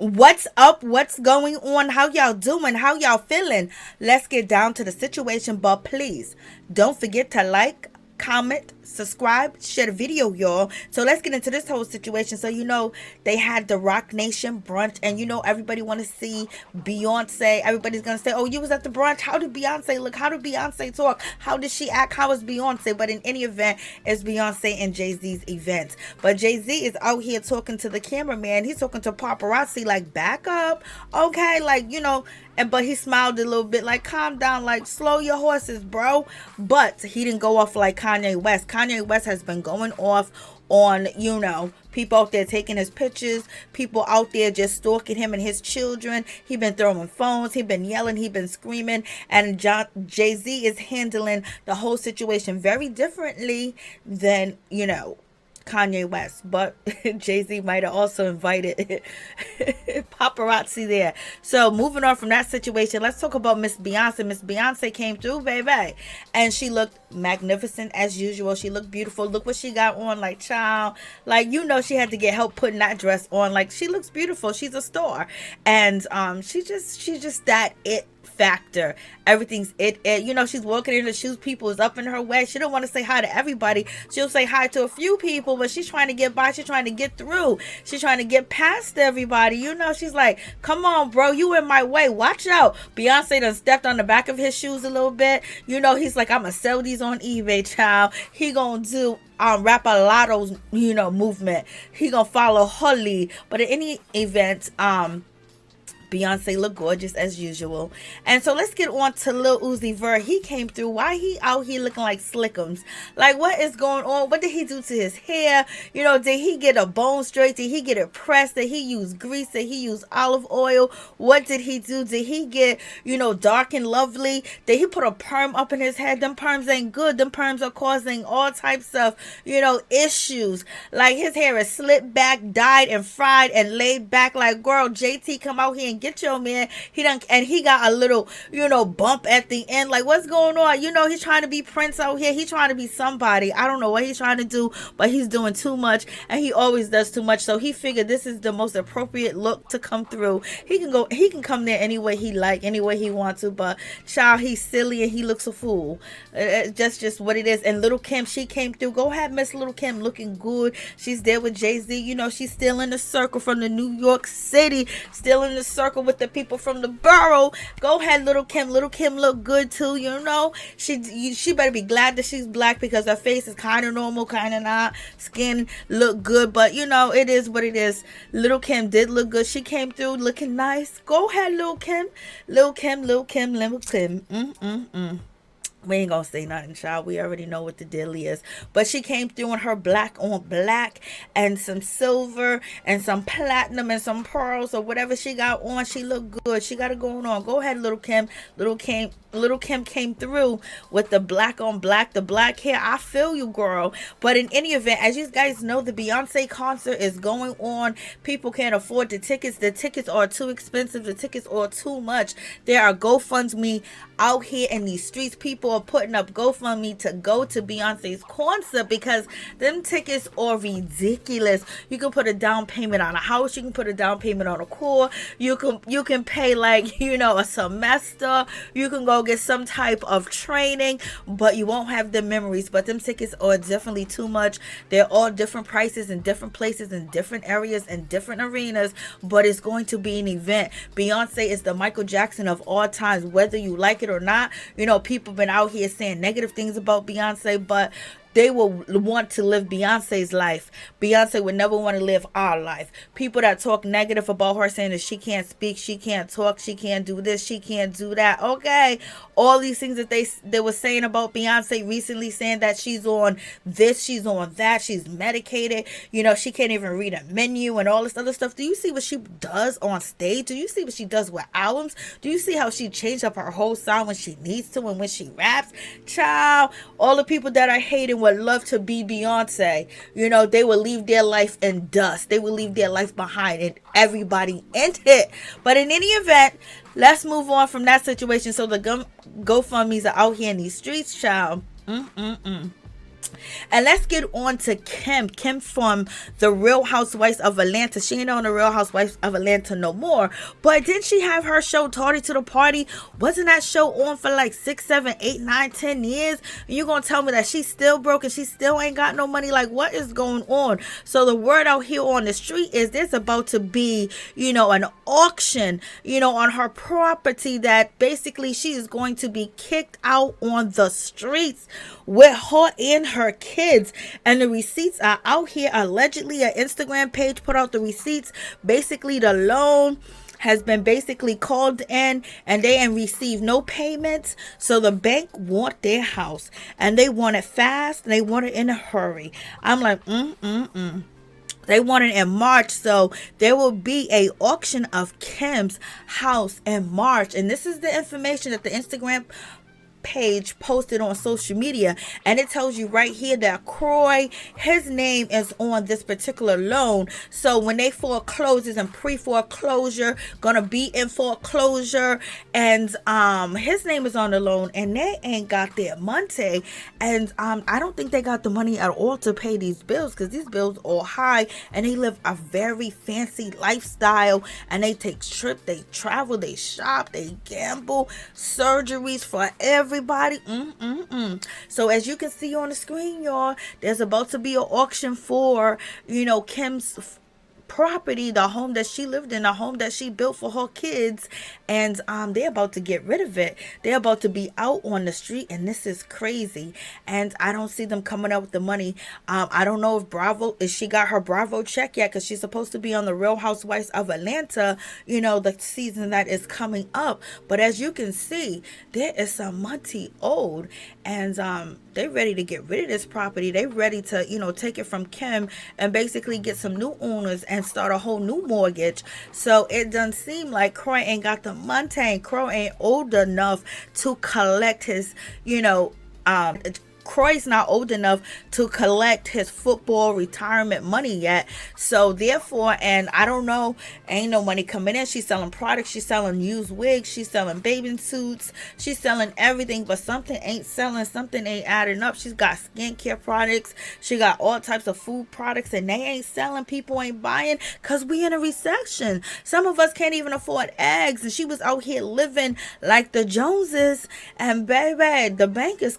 What's up? What's going on? How y'all doing? How y'all feeling? Let's get down to the situation, but please don't forget to like, comment, subscribe, share the video, y'all. So let's get into this whole situation. So they had the Roc Nation brunch, and everybody want to see Beyonce. Everybody's gonna say, "Oh, you was at the brunch. How did Beyonce look? How did Beyonce talk? How did she act? How was Beyonce?" But in any event, it's Beyonce and Jay-Z's event. But Jay-Z is out here talking to the cameraman. He's talking to paparazzi like, "Back up, okay?" But he smiled a little bit, like, "Calm down, like, slow your horses, bro." But he didn't go off like Kanye West. Kanye West has been going off on, people out there taking his pictures, people out there just stalking him and his children. He been throwing phones, he been yelling, he been screaming, and Jay-Z is handling the whole situation very differently than, Kanye West. But Jay-Z might have also invited paparazzi there. So moving on from that situation, let's talk about Miss Beyonce. Miss Beyonce came through, baby, and she looked magnificent as usual. She looked beautiful. Look what she got on, like, child, like, she had to get help putting that dress on. Like, she looks beautiful. She's a star, and she's just that it factor. Everything's it. She's walking in the shoes, people is up in her way. She don't want to say hi to everybody. She'll say hi to a few people, but she's trying to get by. She's trying to get through. She's trying to get past everybody. She's like, "Come on, bro, you in my way. Watch out." Beyonce done stepped on the back of his shoes a little bit. He's like, "I'm gonna sell these on eBay, child." He gonna do Rap-A-Lotto's movement. He gonna follow her lead. But in any event, Beyonce looked gorgeous as usual. And so let's get on to Lil Uzi Vert. He came through. Why he out here looking like Slickums? Like, what is going on? What did he do to his hair? Did he get a bone straight? Did he get it pressed? Did he use grease? Did he use olive oil? What did he do? Did he get, dark and lovely? Did he put a perm up in his head? Them perms ain't good. Them perms are causing all types of, issues. Like, his hair is slicked back, dyed and fried and laid back. Like, girl, JT, come out here and get your man. He got a little, bump at the end. Like, what's going on? He's trying to be Prince out here. He's trying to be somebody. I don't know what he's trying to do, but he's doing too much, and he always does too much. So he figured this is the most appropriate look to come through. He can come there any way he like, any way he wants to, but child, he's silly and he looks a fool. Just what it is. And Little Kim, she came through. Go ahead, Miss Little Kim, looking good. She's there with Jay-Z. She's still in the circle from the New York City, still in the circle with the people from the borough. Go ahead, Little Kim. Little Kim look good too. She better be glad that she's black, because her face is kind of normal, kind of not. Skin look good, but it is what it is. Little Kim did look good. She came through looking nice. Go ahead, Little Kim. Little Kim. Little Kim. Little Kim. We ain't gonna say nothing, child. We already know what the deal is. But she came through in her black on black and some silver and some platinum and some pearls or whatever she got on. She looked good. She got it going on. Go ahead, Little Kim. Little Kim came through with the black on black, the black hair. I feel you, girl. But in any event, as you guys know, the Beyonce concert is going on. People can't afford the tickets. The tickets are too expensive. The tickets are too much. There are GoFundMe out here in these streets. People are putting up GoFundMe to go to Beyonce's concert because them tickets are ridiculous. You can put a down payment on a house. You can put a down payment on a car. You can pay like, a semester. You can go get some type of training, but you won't have the memories. But them tickets are definitely too much. They're all different prices in different places, in different areas, and different arenas, but it's going to be an event. Beyonce is the Michael Jackson of all times, whether you like it or not. People been out here saying negative things about Beyonce, but they will want to live Beyonce's life. Beyonce would never want to live our life. People that talk negative about her, saying that she can't speak, she can't talk, she can't do this, she can't do that. Okay, all these things that they were saying about Beyonce recently, saying that she's on this, she's on that, she's medicated, she can't even read a menu and all this other stuff. Do you see what she does on stage? Do you see what she does with albums? Do you see how she changed up her whole sound when she needs to and when she raps? Child, all the people that are hating would love to be Beyonce. They would leave their life in dust. They would leave their life behind, and everybody in it. But in any event, let's move on from that situation. So the GoFundMes are out here in these streets, child. And let's get on to Kim. Kim from the Real Housewives of Atlanta. She ain't on the Real Housewives of Atlanta no more. But didn't she have her show Tardy to the Party? Wasn't that show on for like 6, 7, 8, 9, 10 years? And you gonna tell me that she's still broke and she still ain't got no money? Like, what is going on? So the word out here on the street is there's about to be, an auction, on her property, that basically she is going to be kicked out on the streets with her and her kids. And the receipts are out here. Allegedly, an Instagram page put out the receipts. Basically, the loan has been basically called in and they ain't received no payments. So the bank want their house and they want it fast. They want it in a hurry. I'm like, They want it in March, so there will be a auction of Kim's house in March. And this is the information that the Instagram page posted on social media, and it tells you right here that Kroy, his name is on this particular loan. So when they forecloses and pre-foreclosure, gonna be in foreclosure, and his name is on the loan, and they ain't got their money, and I don't think they got the money at all to pay these bills, because these bills are high, and they live a very fancy lifestyle, and they take trips, they travel, they shop, they gamble, surgeries for everybody. So as you can see on the screen, y'all, there's about to be an auction for, Kim's property, the home that she lived in, the home that she built for her kids, and they're about to get rid of it. They're about to be out on the street, and this is crazy. And I don't see them coming up with the money. I don't know if she got her Bravo check yet, because she's supposed to be on the Real Housewives of Atlanta, the season that is coming up. But as you can see, there is some money owed, and they're ready to get rid of this property. They're ready to, take it from Kim and basically get some new owners and start a whole new mortgage. So it doesn't seem like Kroy ain't got the money. Kroy ain't old enough to collect his, Kroy's not old enough to collect his football retirement money yet. So therefore, and I don't know, ain't no money coming in. She's selling products. She's selling used wigs. She's selling bathing suits. She's selling everything, but something ain't selling. Something ain't adding up. She's got skincare products. She got all types of food products, and they ain't selling. People ain't buying because we in a recession. Some of us can't even afford eggs, and she was out here living like the Joneses. And baby, the bank is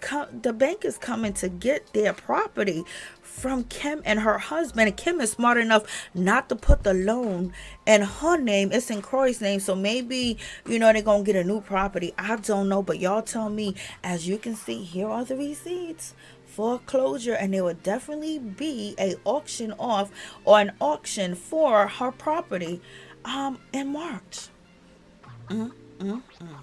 coming to get their property from Kim and her husband. And Kim is smart enough not to put the loan in her name. It's in Kroy's name. So maybe, they're going to get a new property. I don't know. But y'all tell me. As you can see, here are the receipts. Foreclosure, and there will definitely be a auction off or an auction for her property in March.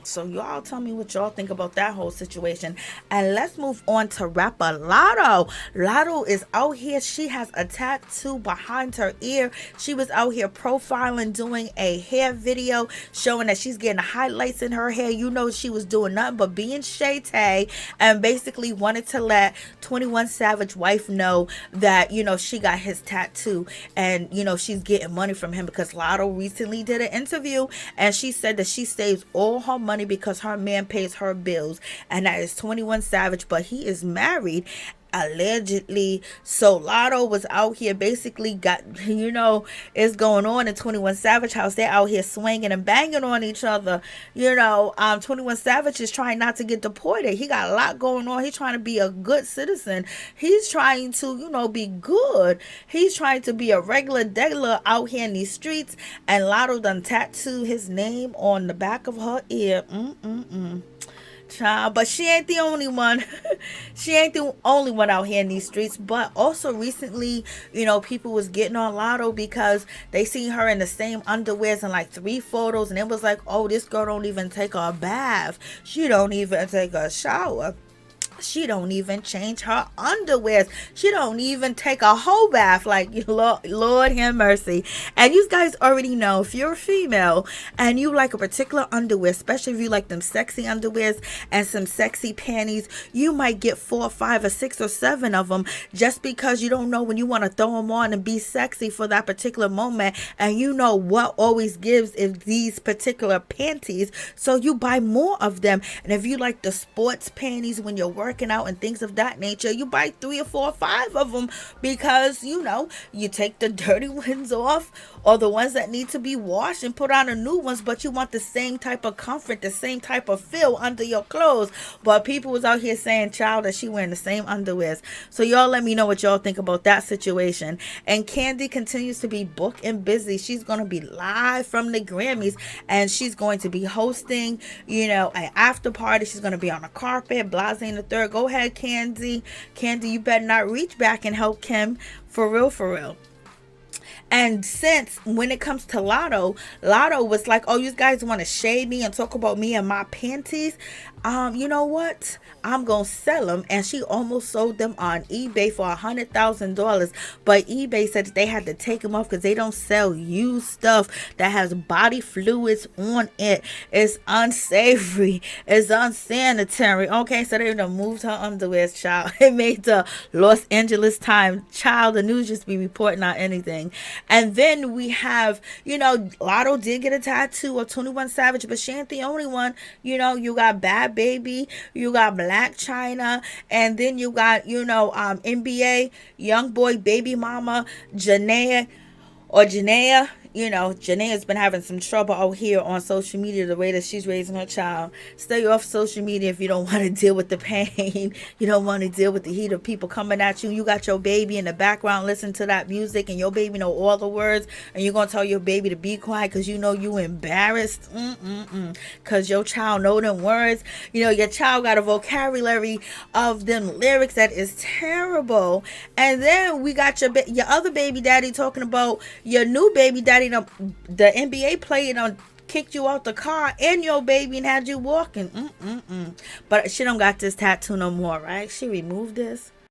So y'all tell me what y'all think about that whole situation. And let's move on to rapper Lotto. Lotto is out here. She has a tattoo behind her ear. She was out here profiling, doing a hair video showing that she's getting highlights in her hair. She was doing nothing but being shady, and basically wanted to let 21 Savage wife know that she got his tattoo, and she's getting money from him, because Lotto recently did an interview and she said that she saves all her money because her man pays her bills, and that is 21 Savage, but he is married allegedly. So Lotto was out here basically got, it's going on in 21 Savage house. They're out here swinging and banging on each other. 21 Savage is trying not to get deported. He got a lot going on. He's trying to be a good citizen. He's trying to, be good. He's trying to be a regular degular out here in these streets, and Lotto done tattooed his name on the back of her ear. Child, but she ain't the only one. She ain't the only one out here in these streets. But also recently, people was getting on Lotto because they seen her in the same underwears in like 3 photos, and it was like, oh, this girl don't even take a bath. She don't even take a shower. She don't even change her underwear. She don't even take a whole bath. Like, Lord have mercy. And you guys already know, if you're a female and you like a particular underwear, especially if you like them sexy underwears and some sexy panties, you might get 4 or 5 or 6 or 7 of them, just because you don't know when you want to throw them on and be sexy for that particular moment. And what always gives is these particular panties. So you buy more of them. And if you like the sports panties when you're working working out and things of that nature, you buy 3 or 4 or 5 of them, because you take the dirty ones off, or the ones that need to be washed, and put on the new ones. But you want the same type of comfort, the same type of feel under your clothes. But people was out here saying, child, that she wearing the same underwears. So y'all let me know what y'all think about that situation. And Kandi continues to be booked and busy. She's going to be live from the Grammys, and she's going to be hosting, an after party. She's going to be on the carpet, blase in the third. Go ahead, Kandi. Kandi, you better not reach back and help Kim. For real, for real. And since when it comes to Lotto was like, oh, you guys want to shade me and talk about me and my panties? You know what? I'm going to sell them. And she almost sold them on eBay for $100,000. But eBay said that they had to take them off because they don't sell used stuff that has body fluids on it. It's unsavory. It's unsanitary. Okay, so they done moved her underwear, child. It made the Los Angeles Times, child, the news just be reporting on anything. And then we have, Lotto did get a tattoo of 21 Savage, but she ain't the only one. You got Bad Baby, you got Black China, and then you got, NBA, Young Boy, Baby Mama, Janaea. Janaea's been having some trouble out here on social media, the way that she's raising her child. Stay off social media if you don't want to deal with the pain. You don't want to deal with the heat of people coming at you. You got your baby in the background listening to that music, and your baby know all the words, and you're going to tell your baby to be quiet because you embarrassed. Because your child know them words. Your child got a vocabulary of them lyrics that is terrible. And then we got your other baby daddy talking about your new baby daddy. The NBA player done kicked you out the car and your baby and had you walking. But she don't got this tattoo no more, right? She removed this.